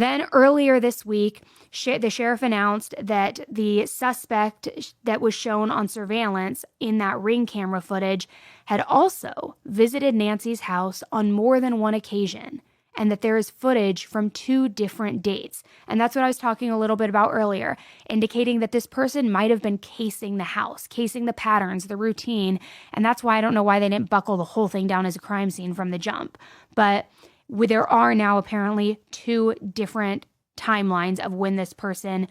Then earlier this week, the sheriff announced that the suspect that was shown on surveillance in that Ring camera footage had also visited Nancy's house on more than one occasion, and that there is footage from 2 different dates. And that's what I was talking a little bit about earlier, indicating that this person might have been casing the house, casing the patterns, the routine, and that's why I don't know why they didn't buckle the whole thing down as a crime scene from the jump. But there are now apparently 2 different timelines of when this person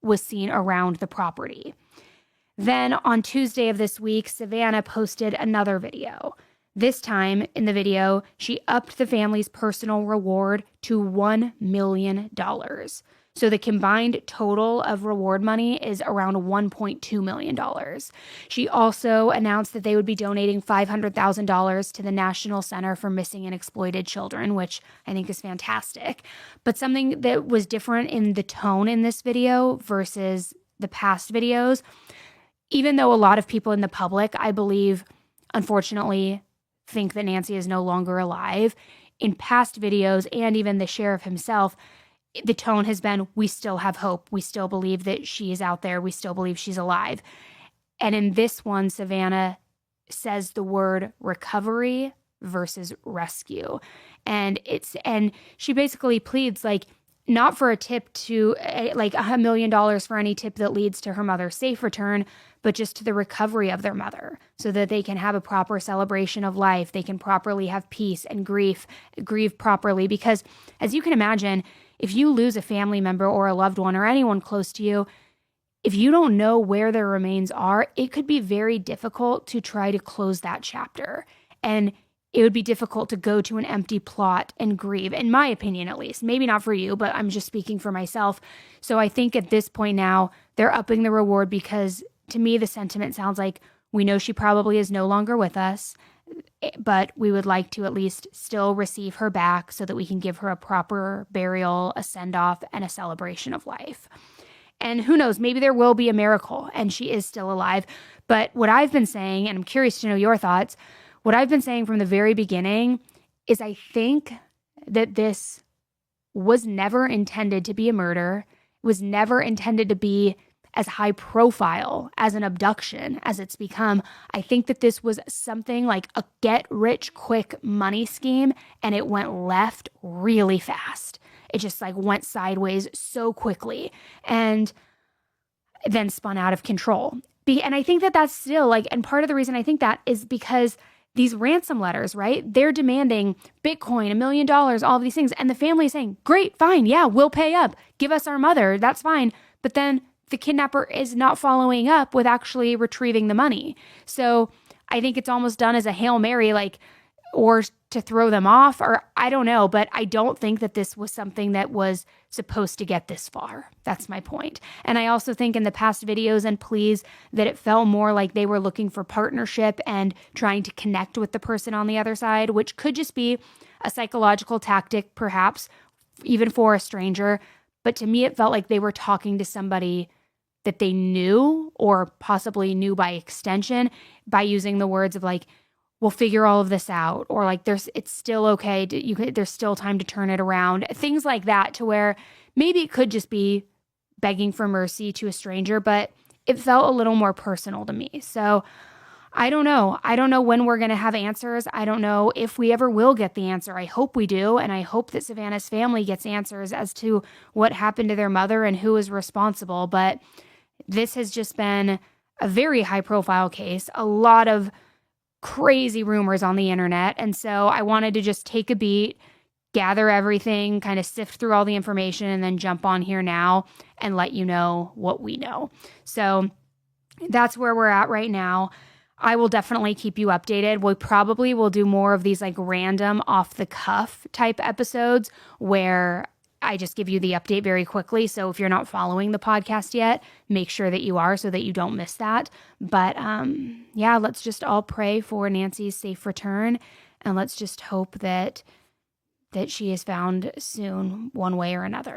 was seen around the property. Then on Tuesday of this week, Savannah posted another video. This time in the video, she upped the family's personal reward to $1 million. So the combined total of reward money is around $1.2 million. She also announced that they would be donating $500,000 to the National Center for Missing and Exploited Children, which I think is fantastic. But something that was different in the tone in this video versus the past videos, even though a lot of people in the public, I believe, unfortunately, think that Nancy is no longer alive, in past videos and even the sheriff himself, the tone has been, we still have hope. We still believe that she is out there. We still believe she's alive. And in this one, Savannah says the word recovery versus rescue. And she basically pleads like, not for a tip to like $1 million for any tip that leads to her mother's safe return, but just to the recovery of their mother so that they can have a proper celebration of life. They can properly have peace and grieve properly. Because as you can imagine, if you lose a family member or a loved one or anyone close to you, if you don't know where their remains are, it could be very difficult to try to close that chapter. And it would be difficult to go to an empty plot and grieve, in my opinion at least. Maybe not for you, but I'm just speaking for myself. So I think at this point now, they're upping the reward because to me, the sentiment sounds like we know she probably is no longer with us, but we would like to at least still receive her back so that we can give her a proper burial, a send-off, and a celebration of life. And who knows, maybe there will be a miracle and she is still alive. But what I've been saying, and I'm curious to know your thoughts, what I've been saying from the very beginning is I think that this was never intended to be a murder, was never intended to be as high profile as an abduction as it's become. I think that this was something like a get rich quick money scheme, and it went left really fast. It just like went sideways so quickly and then spun out of control. And I think that that's still like, and part of the reason I think that is because these ransom letters, right? They're demanding Bitcoin, $1 million, all of these things. And the family is saying, great, fine. Yeah, we'll pay up. Give us our mother. That's fine. But then the kidnapper is not following up with actually retrieving the money. So I think it's almost done as a Hail Mary, like, or to throw them off, or I don't know, but I don't think that this was something that was supposed to get this far. That's my point. And I also think in the past videos and pleas that it felt more like they were looking for partnership and trying to connect with the person on the other side, which could just be a psychological tactic, perhaps, even for a stranger. But to me, it felt like they were talking to somebody that they knew or possibly knew by extension by using the words of like, we'll figure all of this out, or like it's still okay. There's still time to turn it around. Things like that, to where maybe it could just be begging for mercy to a stranger, but it felt a little more personal to me. So I don't know. I don't know when we're going to have answers. I don't know if we ever will get the answer. I hope we do. And I hope that Savannah's family gets answers as to what happened to their mother and who is responsible. But this has just been a very high profile case, a lot of crazy rumors on the internet. And so I wanted to just take a beat, gather everything, kind of sift through all the information, and then jump on here now and let you know what we know. So that's where we're at right now. I will definitely keep you updated. We probably will do more of these like random off the cuff type episodes where I just give you the update very quickly. So if you're not following the podcast yet, make sure that you are so that you don't miss that. But yeah, let's just all pray for Nancy's safe return. And let's just hope that she is found soon one way or another.